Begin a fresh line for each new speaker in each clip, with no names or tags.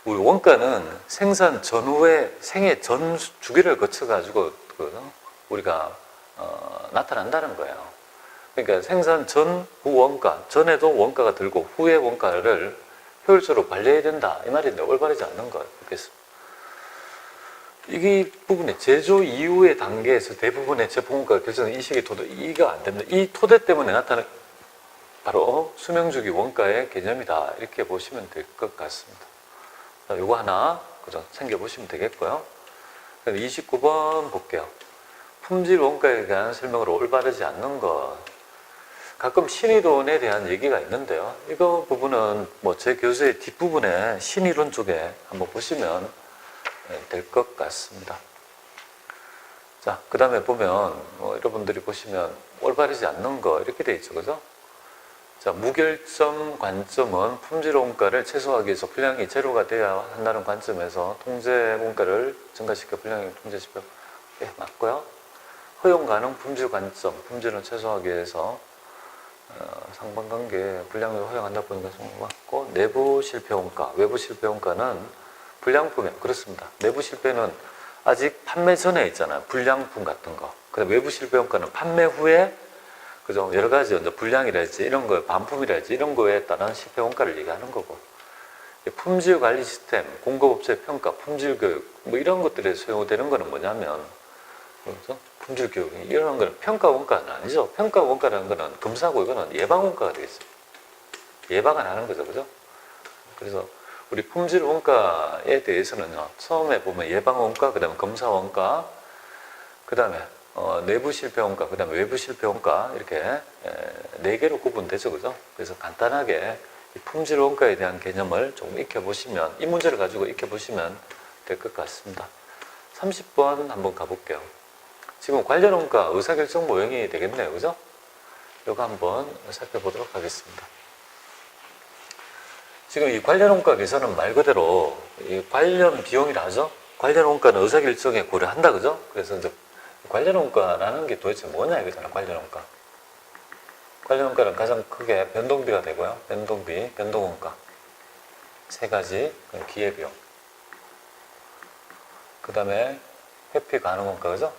우리 원가는 생산 전후에 생애 전 주기를 거쳐가지고 우리가 나타난다는 거예요. 그러니까 생산 전후 원가, 전에도 원가가 들고 후에 원가를 효율적으로 관리해야 된다 이 말인데 올바르지 않는 거예요. 그래서 이 부분에 제조 이후의 단계에서 대부분의 제품원가 결정 이 시기 토대 이가 안 됩니다. 이 토대 때문에 나타나는 바로 수명주기 원가의 개념이다 이렇게 보시면 될 것 같습니다. 자, 요거 하나 그죠? 챙겨보시면 되겠고요. 29번 볼게요. 품질 원가에 대한 설명으로 올바르지 않는 것. 가끔 신이론에 대한 얘기가 있는데요. 이거 부분은 뭐 제 교수의 뒷부분에 신이론 쪽에 한번 보시면 될 것 같습니다. 자, 그 다음에 보면 여러분들이 보시면 올바르지 않는 거 이렇게 돼 있죠, 그죠? 자, 무결점 관점은 품질 원가를 최소화하기 위해서 분량이 제로가 돼야 한다는 관점에서 통제 원가를 증가시켜 분량이 통제시켜 맞고요. 허용 가능 품질 관점, 품질은 최소화하기 위해서 상관관계 분량을 허용한다 보니까 맞고, 내부 실패 원가, 외부 실패 원가는 불량품이에요. 그렇습니다. 내부 실패는 아직 판매 전에 있잖아요. 불량품 같은 거. 근데 외부 실패 원가는 판매 후에 그죠? 여러 가지 이제 불량이랄지 이런 거, 반품이랄지 이런 거에 따른 실패 원가를 얘기하는 거고, 품질 관리 시스템, 공급업체 평가, 품질 교육 뭐 이런 것들에 소요되는 거는 뭐냐면, 그렇죠? 품질 교육 이런 거는 평가 원가는 아니죠. 평가 원가라는 거는 검사고 이거는 예방 원가가 되겠어요. 예방을 하는 거죠, 그죠? 그래서 우리 품질 원가에 대해서는요, 처음에 보면 예방 원가, 그 다음에 검사 원가, 그 다음에 내부 실패 원가, 그 다음에 외부 실패 원가 이렇게 4개로 구분되죠, 그죠? 그래서 간단하게 이 품질 원가에 대한 개념을 조금 익혀보시면, 이 문제를 가지고 익혀보시면 될 것 같습니다. 30번 한번 가볼게요. 지금 관련 원가 의사결정 모형이 되겠네요, 그죠? 이거 한번 살펴보도록 하겠습니다. 지금 이 관련 원가 계산은 말 그대로 이 관련 비용이라 하죠? 관련 원가는 의사결정에 고려한다, 그죠? 그래서 이제 관련 원가라는 게 도대체 뭐냐 이거잖아요, 관련 원가. 관련 원가는 가장 크게 변동비가 되고요. 변동비, 변동원가. 3가지, 기회비용. 그 다음에 회피 가능 원가, 그죠?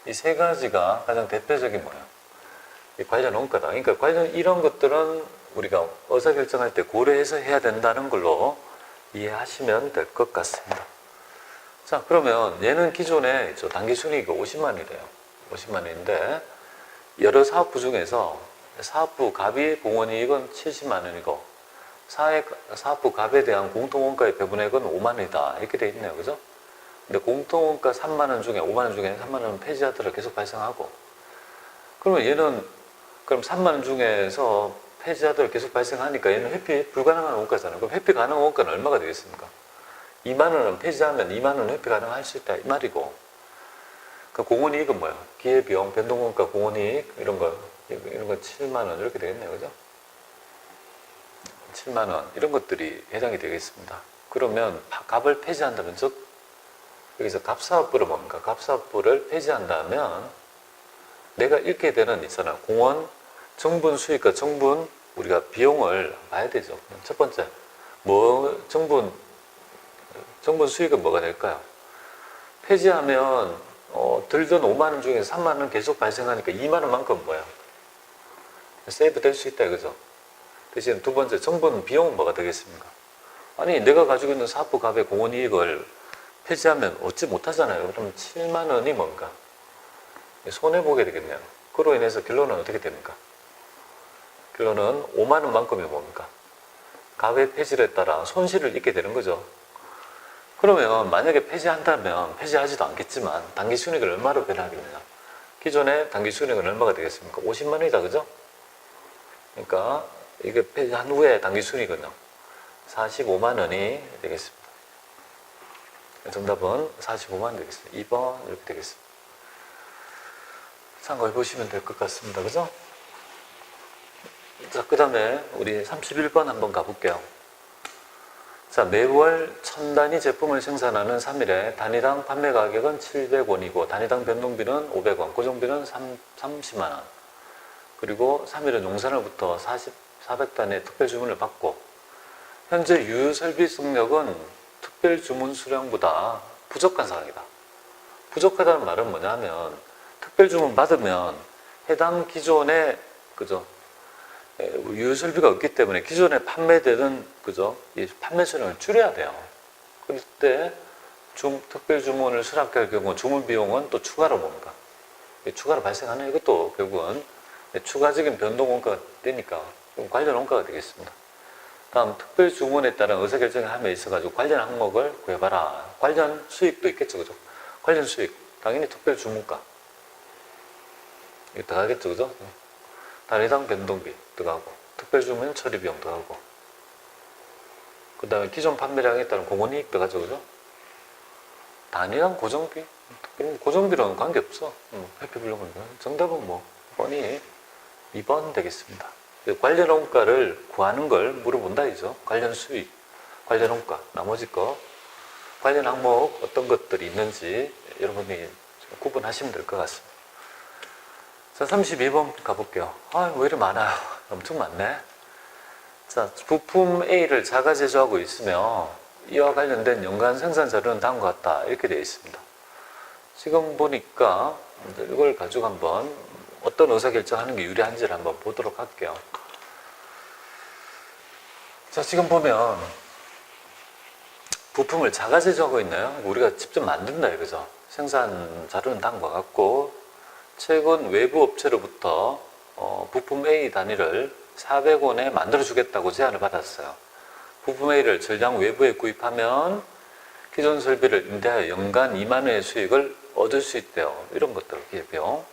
이 3가지가 가장 대표적인 뭐예요? 이 관련 원가다. 그러니까 관련 이런 것들은 우리가 의사결정할 때 고려해서 해야 된다는 걸로 이해하시면 될 것 같습니다. 자, 그러면 얘는 기존에 단기 순이익이 50만 원이래요. 50만 원인데 여러 사업부 중에서 사업부 갑이 공원이익은 70만 원이고 사업부 갑에 대한 공통원가의 배분액은 5만 원이다. 이렇게 돼 있네요, 그죠? 근데 공통원가 3만 원 중에 5만 원 중에 3만 원은 폐지하더라 계속 발생하고, 그러면 얘는 그럼 3만 원 중에서 폐지하더라 계속 발생하니까 얘는 회피 불가능한 원가잖아요. 그럼 회피 가능한 원가는 얼마가 되겠습니까? 2만 원은 폐지하면 2만 원 회피 가능할 수 있다 이 말이고, 그 공원이익은 뭐야? 기회비용, 변동원가, 공원이익 이런 거 7만 원 이렇게 되겠네요, 그죠? 7만 원 이런 것들이 해당이 되겠습니다. 그러면 갑을 폐지한다면, 즉 여기서 갑사업부를 뭡니까? 갑사업부를 폐지한다면 내가 잃게 되는 있잖아. 공원 정분 수익과 정분 우리가 비용을 봐야 되죠. 첫 번째, 정분 수익은 뭐가 될까요? 폐지하면 들던 5만 원 중에서 3만 원 계속 발생하니까 2만 원만큼 뭐야? 세이브 될 수 있다 이거죠. 대신 두 번째, 정분 비용은 뭐가 되겠습니까? 아니 내가 가지고 있는 사업부 갑의 공원이익을 폐지하면 얻지 못하잖아요. 그럼 7만 원이 뭔가? 손해보게 되겠네요. 그로 인해서 결론은 어떻게 됩니까? 결론은 5만 원만큼이 뭡니까? 갑의 폐지에 따라 손실을 입게 되는 거죠. 그러면 만약에 폐지한다면 폐지하지도 않겠지만 단기 순이익을 얼마로 변하겠느냐? 기존의 단기 순이익은 얼마가 되겠습니까? 50만 원이다, 그죠? 그러니까 이게 폐지한 후에 단기 순이익은요 45만 원이 되겠습니다. 정답은 45만 원 되겠습니다. 2번 이렇게 되겠습니다. 참고해 보시면 될 것 같습니다. 그죠? 자, 그 다음에 우리 31번 한번 가볼게요. 자, 매월 1000단위 제품을 생산하는 3일에 단위당 판매 가격은 700원이고 단위당 변동비는 500원, 고정비는 30만 원. 그리고 3일은 용산으로부터 400단의 특별 주문을 받고 현재 유효설비 속력은 특별주문 수량보다 부족한 상황이다. 부족하다는 말은 뭐냐면 특별주문 받으면 해당 기존의 그죠 유효설비가 없기 때문에 기존에 판매되는 그죠 이 판매 수량을 줄여야 돼요. 그럴 때 특별주문을 수락할 경우 주문 비용은 또 추가로 뭡니까? 추가로 발생하는 이것도 결국은 추가적인 변동 원가가 되니까 관련 원가가 되겠습니다. 다음 특별주문에 따른 의사결정의 함에 있어가지고 관련 항목을 구해봐라. 관련 수익도 있겠죠, 그죠? 관련 수익 당연히 특별주문가 이거 들어가겠죠, 그죠? 단위당 변동비 들어가고 특별주문 처리 비용 들어가고 그 다음에 기존 판매량에 따른 공원이익 들어가죠, 그죠? 단위당 고정비 고정비랑은 관계없어. 회피불능은 정답은 뭐 뻔히 2번 되겠습니다. 관련 원가를 구하는 걸 물어본다 이죠. 관련 수익, 관련 원가, 나머지 거 관련 항목 어떤 것들이 있는지 여러분이 구분하시면 될 것 같습니다. 자, 32번 가볼게요. 왜 이렇게 많아요? 엄청 많네. 자, 부품 A를 자가 제조하고 있으며 이와 관련된 연간 생산 자료는 다음과 같다. 이렇게 되어 있습니다. 지금 보니까 이걸 가지고 한번 어떤 의사결정하는 게 유리한지를 한번 보도록 할게요. 자, 지금 보면 부품을 자가 제조하고 있나요? 우리가 직접 만든다 이거죠. 생산 자료는 다음과 같고 최근 외부 업체로부터 부품 A 단위를 400원에 만들어주겠다고 제안을 받았어요. 부품 A를 전량 외부에 구입하면 기존 설비를 임대하여 연간 2만 원의 수익을 얻을 수 있대요. 이런 것들 기업이요.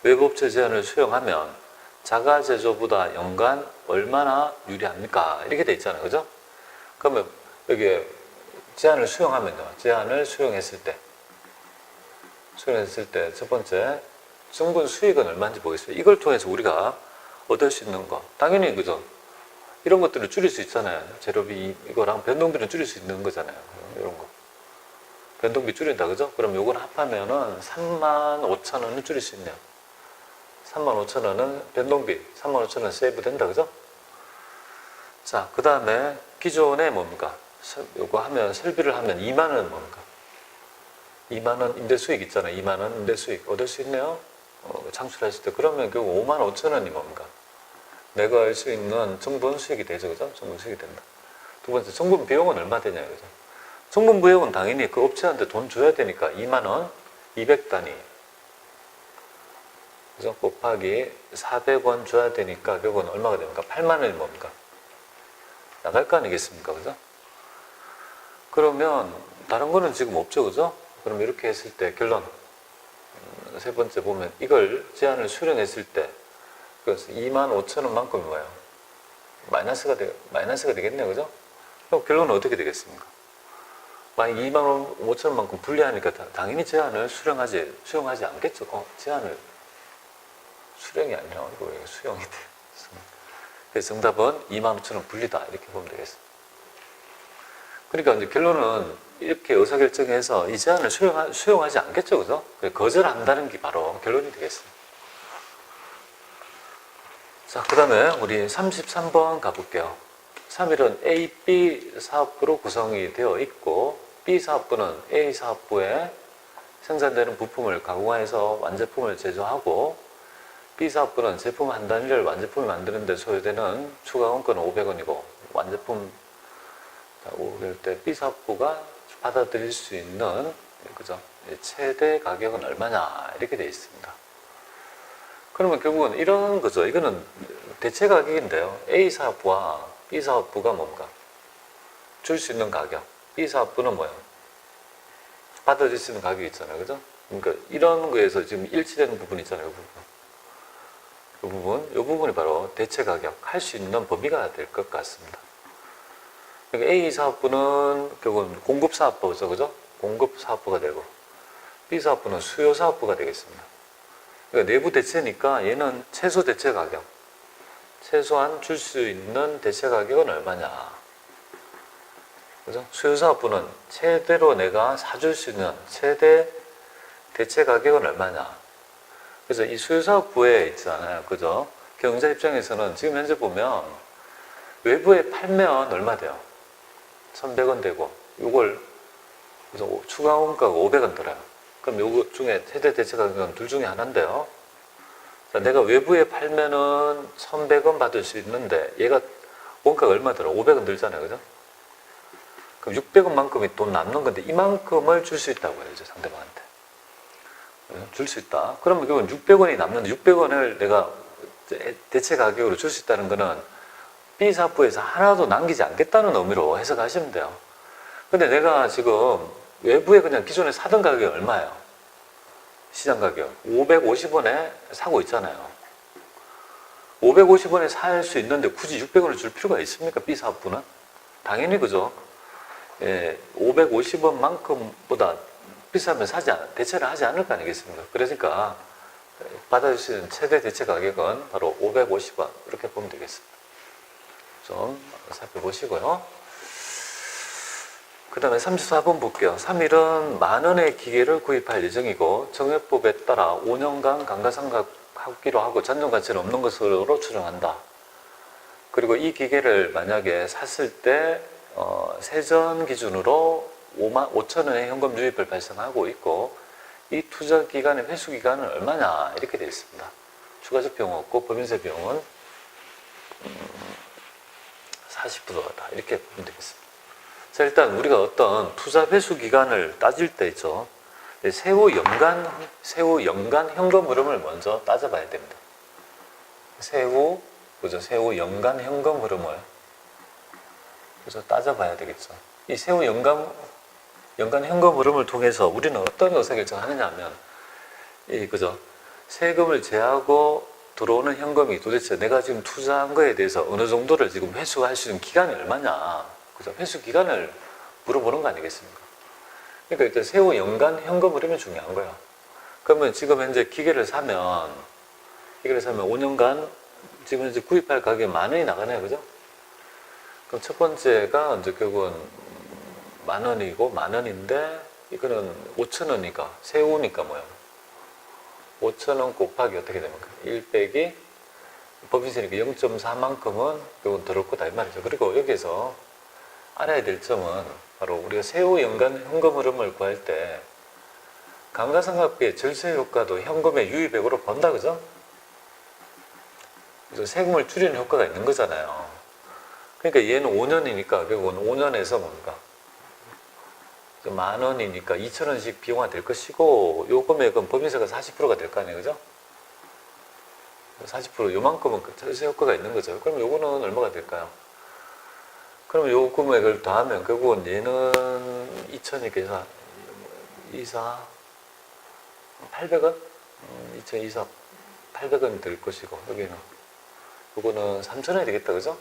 외부 업체 제안을 수용하면 자가 제조보다 연간 얼마나 유리합니까? 이렇게 돼 있잖아요, 그죠? 그러면 여기 제안을 수용하면요. 제안을 수용했을 때 첫 번째 정분 수익은 얼마인지 보겠습니다. 이걸 통해서 우리가 얻을 수 있는 거 당연히 그죠? 이런 것들을 줄일 수 있잖아요. 재료비 이거랑 변동비는 줄일 수 있는 거잖아요. 이런 거 변동비 줄인다 그죠? 그럼 요걸 합하면은 35,000원을 줄일 수 있네요. 35,000원은 변동비 35,000원 세이브 된다 그죠? 자, 그 다음에 기존에 뭡니까? 요거 하면 설비를 하면 2만 원은 뭡니까? 2만 원 임대 수익 있잖아요. 2만 원 임대 수익 얻을 수 있네요. 창출했을 때 그러면 결국 55,000원이 뭡니까? 내가 알 수 있는 정분 수익이 되죠, 그죠? 정분 수익이 된다. 두 번째, 정분 비용은 얼마 되냐, 그죠? 정분 비용은 당연히 그 업체한테 돈 줘야 되니까 2만 원, 200단위, 그죠? 곱하기 400원 줘야 되니까 결국은 얼마가 됩니까? 8만 원이 뭡니까? 나갈 거 아니겠습니까, 그죠? 그러면 다른 거는 지금 없죠, 그죠? 그럼 이렇게 했을 때 결론 세 번째 보면 이걸 제안을 수령했을 때 그래서 25,000원만큼이 뭐예요? 마이너스가 되겠네요, 그죠? 그럼 결론은 어떻게 되겠습니까? 만약 25,000원만큼 불리하니까 당연히 제안을 수용하지 않겠죠. 제안을 수령이 아니라 이거 왜 수용이 돼? 그래서 정답은 25,000원 불리다 이렇게 보면 되겠습니다. 그러니까 이제 결론은 이렇게 의사결정해서 이 제안을 수용하지 않겠죠, 그죠? 거절한다는 게 바로 결론이 되겠습니다. 자, 그 다음에 우리 33번 가볼게요. 3일은 A, B 사업부로 구성이 되어 있고 B 사업부는 A 사업부에 생산되는 부품을 가공해서 완제품을 제조하고 B 사업부는 제품 한 단위를 완제품을 만드는 데 소요되는 추가 원가는 500원이고 완제품 오를 때 B 사업부가 받아들일 수 있는 그죠? 최대 가격은 얼마냐 이렇게 되어 있습니다. 그러면 결국은 이런 거죠. 이거는 대체 가격인데요. A 사업부와 B 사업부가 뭔가 줄 수 있는 가격. B 사업부는 뭐예요? 받아들일 수 있는 가격이 있잖아요. 그죠? 그러니까 이런 거에서 지금 일치되는 부분이 있잖아요. 이 부분이 바로 대체 가격, 할 수 있는 범위가 될 것 같습니다. 그러니까 A 사업부는 결국은 공급 사업부죠. 그죠? 공급 사업부가 되고 B 사업부는 수요 사업부가 되겠습니다. 그러니까 내부 대체니까 얘는 최소 대체 가격, 최소한 줄 수 있는 대체 가격은 얼마냐. 그죠? 수요 사업부는 최대로 내가 사줄 수 있는 최대 대체 가격은 얼마냐. 그래서 이 수요 사업부에 있잖아요. 그죠? 경자 입장에서는 지금 현재 보면 외부에 팔면 얼마 돼요? 1,100원 되고 요걸 그래서 추가 원가가 500원 들어요. 그럼 요거 중에 최대 대체 가격은 둘 중에 하나인데요. 자, 내가 외부에 팔면은 1,100원 받을 수 있는데 얘가 원가가 얼마 들어? 500원 들잖아요. 그죠? 그럼 600원만큼이 돈 남는 건데 이만큼을 줄 수 있다고 해야죠. 상대방한테. 줄 수 있다. 그러면 그건 600원이 남는데 600원을 내가 대체 가격으로 줄 수 있다는 거는 B사부에서 하나도 남기지 않겠다는 의미로 해석하시면 돼요. 근데 내가 지금 외부에 그냥 기존에 사던 가격이 얼마예요? 시장 가격 550원에 사고 있잖아요. 550원에 살 수 있는데 굳이 600원을 줄 필요가 있습니까? B사부는? 당연히 그죠. 예, 550원만큼보다 비싸면 대체를 하지 않을 거 아니겠습니까? 그러니까 받아줄 수 있는 최대 대체 가격은 바로 550원 이렇게 보면 되겠습니다. 좀 살펴보시고요. 그 다음에 34번 볼게요. 3일은 만원의 기계를 구입할 예정이고 정액법에 따라 5년간 감가상각하기로 하고 잔존가치는 없는 것으로 추정한다. 그리고 이 기계를 만약에 샀을 때 세전 기준으로 55,000원의 현금 유입을 발생하고 있고 이 투자 기간의 회수 기간은 얼마냐 이렇게 되어 있습니다. 추가적 비용 없고 법인세 비용은 40%다 이렇게 보면 되겠습니다. 자, 일단 우리가 어떤 투자 회수 기간을 따질 때 있죠. 세후 연간 현금 흐름을 먼저 따져봐야 됩니다. 세후 연간 현금 흐름을 그래서 따져봐야 되겠죠. 이 세후 연간 현금 흐름을 통해서 우리는 어떤 의사결정을 하느냐 하면 세금을 제하고 들어오는 현금이 도대체 내가 지금 투자한 거에 대해서 어느 정도를 지금 회수할 수 있는 기간이 얼마냐. 그죠? 회수 기간을 물어보는 거 아니겠습니까? 그러니까 일단 세후 연간 현금 흐름이 중요한 거예요. 그러면 지금 현재 기계를 사면 5년간 지금 현재 구입할 가격이 10,000원이 나가네요. 그죠? 그럼 첫 번째가 이제 결국은 10,000원이고 10,000원인데 이거는 5,000원이니까 세후니까 뭐예요? 5,000원 곱하기 어떻게 됩니까? 1 빼기 법인세니까 0.4만큼은 이건 들어올 거다 이 말이죠. 그리고 여기에서 알아야 될 점은 바로 우리가 세후 연간 현금 흐름을 구할 때 감가상각비의 절세 효과도 현금의 유입액으로 본다 그죠? 그래서 세금을 줄이는 효과가 있는 거잖아요. 그러니까 얘는 5년이니까 결국은 5년에서 뭡니까? 10,000원이니까 2,000원씩 비용화 될 것이고 요 금액은 법인세가 40%가 될 거 아니에요. 그죠? 40% 요만큼은 절세 효과가 있는 거죠. 그럼 요거는 얼마가 될까요? 그럼 요 금액을 더하면 결국은 얘는 2,000이니까 800원? 2,024 800원이 될 것이고 여기는 요거는 3,000원이 되겠다. 그죠?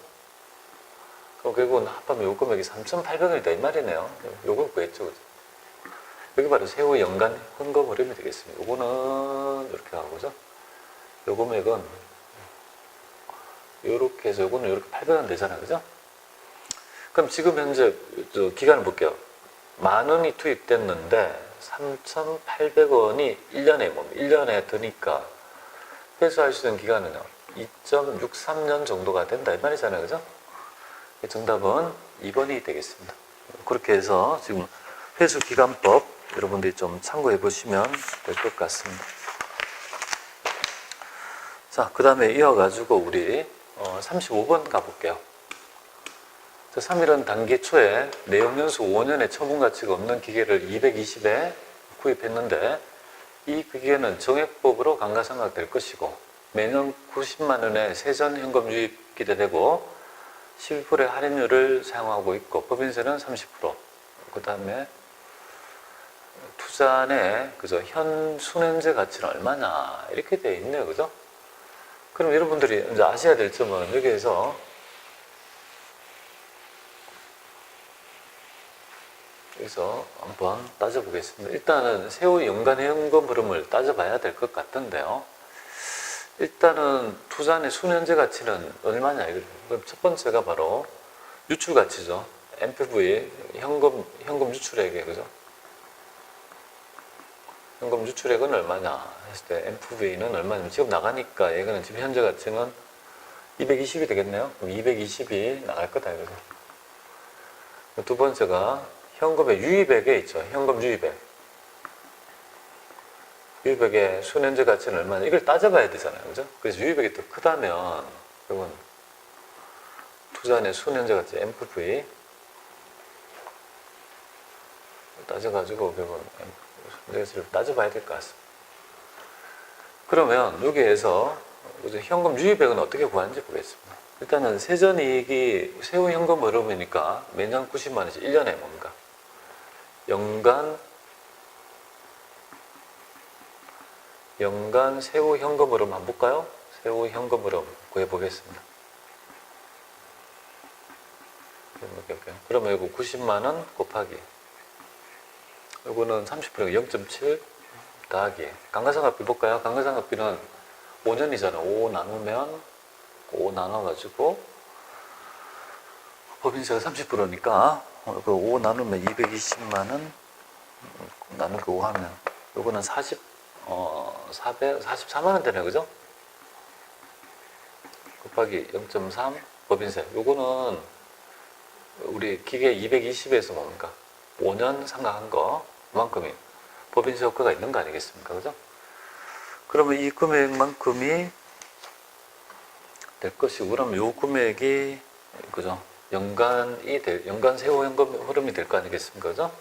그럼 결국은 합하면 요 금액이 3,800원이다 이 말이네요. 요걸 구했죠. 그죠? 여기 바로 세후 연간 현금 흐름이 되겠습니다. 요거는 이렇게 하고 그죠? 요 금액은 요렇게 해서 요거는 요렇게 800원 되잖아요. 그죠? 그럼 지금 현재 기간을 볼게요. 10,000원이 투입됐는데 3,800원이 1년에 뭡니까? 1년에 드니까 회수할 수 있는 기간은요. 2.63년 정도가 된다 이 말이잖아요. 그죠? 정답은 2번이 되겠습니다. 그렇게 해서 지금 회수기간법 여러분들이 좀 참고해 보시면 될 것 같습니다. 자, 그 다음에 이어가지고 우리 35번 가볼게요. 3일은 단기 초에 내용연수 5년의 처분가치가 없는 기계를 220에 구입했는데 이 기계는 정액법으로 감가상각될 것이고 매년 90만 원의 세전 현금 유입 기대되고 12%의 할인율을 사용하고 있고 법인세는 30%. 그 다음에 투자안에 그죠 현 순현재 가치는 얼마냐 이렇게 되어 있네요. 그죠? 그럼 여러분들이 이제 아셔야 될 점은 여기에서 여기서 한번 따져보겠습니다. 일단은 세후 연간 현금 흐름을 따져봐야 될 것 같은데요. 일단은 투자안의 순현재 가치는 얼마냐 그럼 첫 번째가 바로 유출 가치죠. NPV 현금 유출액이에요. 그죠? 현금 유출액은 얼마냐 했을 때 NPV는 얼마냐면 지금 나가니까 얘는 지금 현재 가치는 220이 되겠네요. 그럼 220이 나갈 거다 이거죠. 두 번째가 현금의 유입액에 있죠. 현금 유입액. 유입액의 순현재 가치는 얼마나, 이걸 따져봐야 되잖아요. 그죠? 그래서 유입액이 더 크다면, 이건 투자인의 순현재 가치, MPV. 따져가지고, 결국은 순현재 가치를 따져봐야 될 것 같습니다. 그러면 여기에서 현금 유입액은 어떻게 구하는지 보겠습니다. 일단은 세전이익이 세후 현금 흐름이니까 매년 90만 원씩 1년에 뭡니까? 연간 세후 현금 흐름 한번 볼까요? 세후 현금 흐름 구해보겠습니다. 그러면 이거 90만 원 곱하기, 이거는 30%가 0.7 더하기, 감가상각비 볼까요? 감가상각비는 5년이잖아. 5 나누면 5 나눠가지고 법인세가 30%니까 그 5 나누면 220만 원 나누기 5 하면 요거는 44만 원 되네, 그죠? 곱하기 0.3 법인세. 요거는 우리 기계 220에서 뭡니까? 5년 상각한 거 그만큼이 법인세 효과가 있는 거 아니겠습니까? 그죠? 그러면 이 금액만큼이 될 것이고, 그럼 요 금액이, 그죠? 연간 세후 현금 흐름이 될 거 아니겠습니까? 그죠?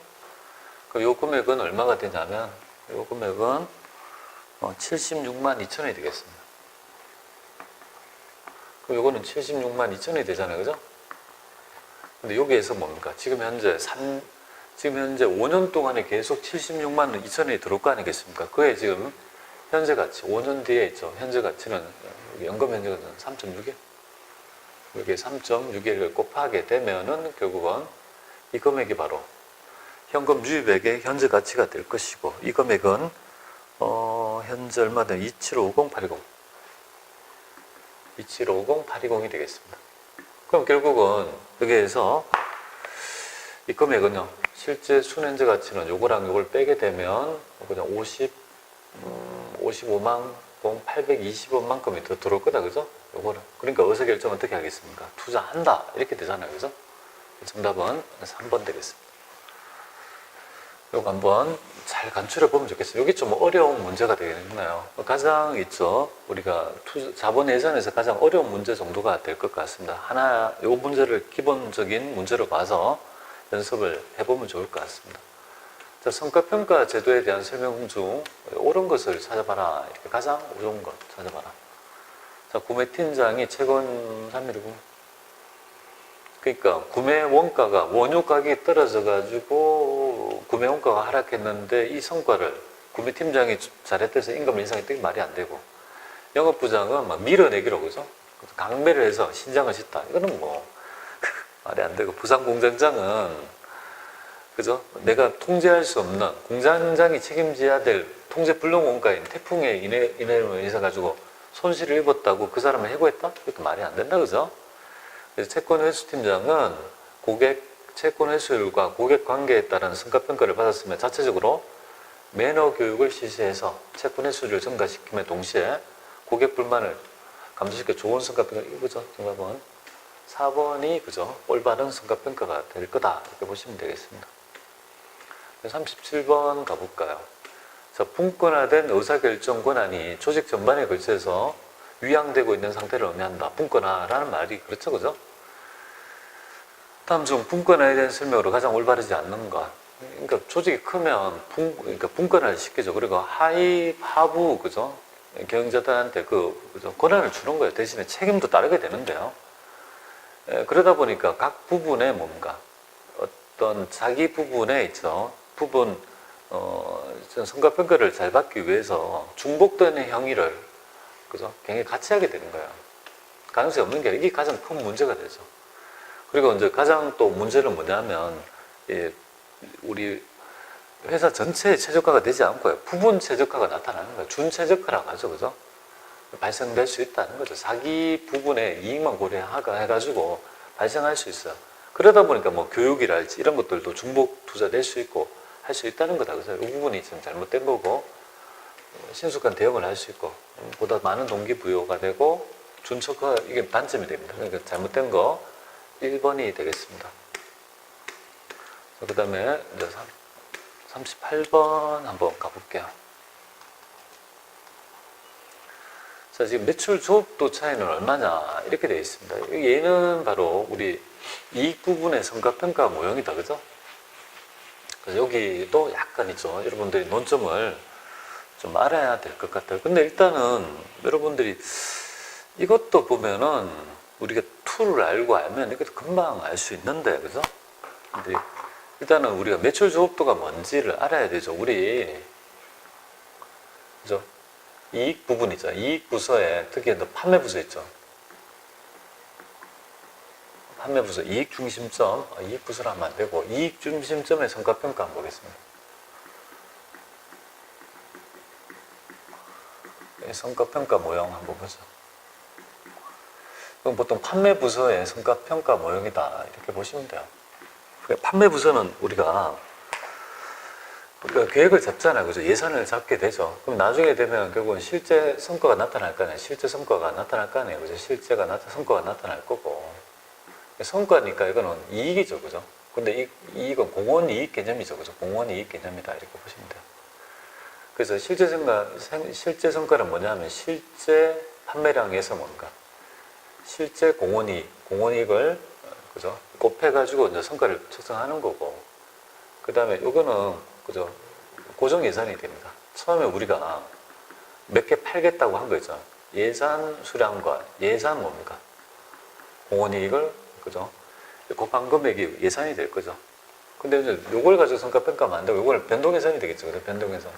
그럼 요 금액은 얼마가 되냐면, 요 금액은 76만 2천 원이 되겠습니다. 그럼 요거는 76만 2천 원이 되잖아요. 그죠? 근데 여기에서 뭡니까? 지금 현재 5년 동안에 계속 76만 2천 원이 들어올 거 아니겠습니까? 그게 지금 현재 가치, 5년 뒤에 있죠. 현재 가치는, 연금 현재 가치는 3.6일. 여기 3.6일을 곱하게 되면은 결국은 이 금액이 바로 현금 유입액의 현재 가치가 될 것이고, 이 금액은, 현재 얼마 된 2750820. 2750820이 되겠습니다. 그럼 결국은 여기에서 이 금액은요, 실제 순현재 가치는 요거랑 요걸 빼게 되면 그냥 55만 820원만큼이 더 들어올 거다, 그죠? 요거를. 그러니까 의사결정 어떻게 하겠습니까? 투자한다, 이렇게 되잖아요, 그죠? 정답은 3번 되겠습니다. 요거 한번 잘 간추려 보면 좋겠어요. 여기 좀 어려운 문제가 되겠네요. 가장 있죠, 우리가 자본 예산에서 가장 어려운 문제 정도가 될 것 같습니다. 요 문제를 기본적인 문제로 봐서 연습을 해보면 좋을 것 같습니다. 자, 성과평가 제도에 대한 설명 중 옳은 것을 찾아봐라. 이렇게 가장 옳은 것 찾아봐라. 자, 구매팀장이 최근 3.19. 그러니까 구매 원가가, 원유 가격이 떨어져가지고 구매 원가가 하락했는데 이 성과를 구매팀장이 잘했대서 임금 인상이 말이 안 되고, 영업부장은 막 밀어내기로, 그죠? 강매를 해서 신장을 짓다. 이거는 뭐 말이 안 되고, 부산공장장은, 그죠? 내가 통제할 수 없는, 공장장이 책임져야 될 통제 불능 원가인 태풍에 인해로 인해서 가지고 손실을 입었다고 그 사람을 해고했다? 이것도 말이 안 된다, 그죠? 그래서 채권회수팀장은 채권 회수율과 고객 관계에 따른 성과평가를 받았으면 자체적으로 매너 교육을 실시해서 채권 회수율을 증가시킴에 동시에 고객 불만을 감소시켜 좋은 성과평가, 이거죠? 정답은 4번이, 그죠? 올바른 성과평가가 될 거다, 이렇게 보시면 되겠습니다. 37번 가볼까요? 자, 분권화된 의사결정 권한이 조직 전반에 걸쳐서 위양되고 있는 상태를 의미한다. 분권화라는 말이 그렇죠, 그죠? 다음 중 분권화에 대한 설명으로 가장 올바르지 않는 것. 그러니까 조직이 크면 그러니까 분권화를 시키죠. 그리고 하부, 그죠? 경영자들한테 그죠? 권한을 주는 거예요. 대신에 책임도 따르게 되는데요. 그러다 보니까 각 부분에 뭔가 어떤 자기 부분에 있죠. 성과평가를 잘 받기 위해서 중복되는 행위를, 그죠? 굉장히 같이 하게 되는 거예요. 가능성이 없는 게 이게 가장 큰 문제가 되죠. 그리고 이제 가장 또 문제는 뭐냐면, 우리 회사 전체의 최저가가 되지 않고요. 부분 최저가가 나타나는 거예요. 준최저가라고 하죠, 그죠? 발생될 수 있다는 거죠. 자기 부분의 이익만 고려해가지고 발생할 수 있어요. 그러다 보니까 뭐 교육이랄지 이런 것들도 중복 투자될 수 있고 할 수 있다는 거다. 그래서 이 부분이 좀 잘못된 거고, 신속한 대응을 할 수 있고, 보다 많은 동기부여가 되고, 준척화, 이게 단점이 됩니다. 그러니까 잘못된 거 1번이 되겠습니다. 그 다음에 이제 38번 한번 가볼게요. 자, 지금 매출 조업도 차이는 얼마냐 이렇게 되어 있습니다. 얘는 바로 우리 이익 부분의 성과평가 모형이다, 그죠? 그래서 여기도 약간 있죠. 여러분들이 논점을 좀 알아야 될 것 같아요. 근데 일단은 여러분들이 이것도 보면은 우리가 툴을 알고 알면 이것도 금방 알 수 있는데, 그죠? 근데 일단은 우리가 매출 조업도가 뭔지를 알아야 되죠. 우리, 그죠? 이익 부분이죠. 이익 부서에 특히 판매 부서 있죠. 판매 부서 이익 중심점, 이익 부서로 하면 안 되고 이익 중심점의 성과평가 한번 보겠습니다. 성과평가 모형 한번 보죠. 그럼 보통 판매 부서의 성과평가 모형이다 이렇게 보시면 돼요. 판매 부서는 우리가 계획을 잡잖아요. 그죠? 예산을 잡게 되죠. 그럼 나중에 되면 결국은 실제 성과가 나타날 거 아니에요. 실제 성과가 나타날 거 아니에요. 그죠? 성과가 나타날 거고. 성과니까 이거는 이익이죠. 그죠? 근데 이익은 공원 이익 개념이죠. 그죠? 공원 이익 개념이다. 이렇게 보시면 돼요. 그래서 실제 성과는 뭐냐면 실제 판매량에서 뭔가 실제 공원이익을 그죠? 곱해가지고 이제 성과를 측정하는 거고, 그 다음에 이거는 그죠? 고정 예산이 됩니다. 처음에 우리가 몇 개 팔겠다고 한 거죠. 예산 수량과 예산 뭡니까? 공원이익을 그죠? 곱한 금액이 예산이 될 거죠. 근데 이제 요걸 가지고 성과평가하면 안 되고 요걸 변동 예산이 되겠죠. 그죠? 변동 예산.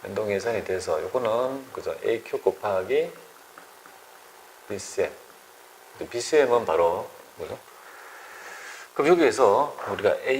변동 예산이 돼서 요거는 그죠? AQ 곱하기 BCM. BCM은 바로 그죠? 그럼 여기에서 우리가 A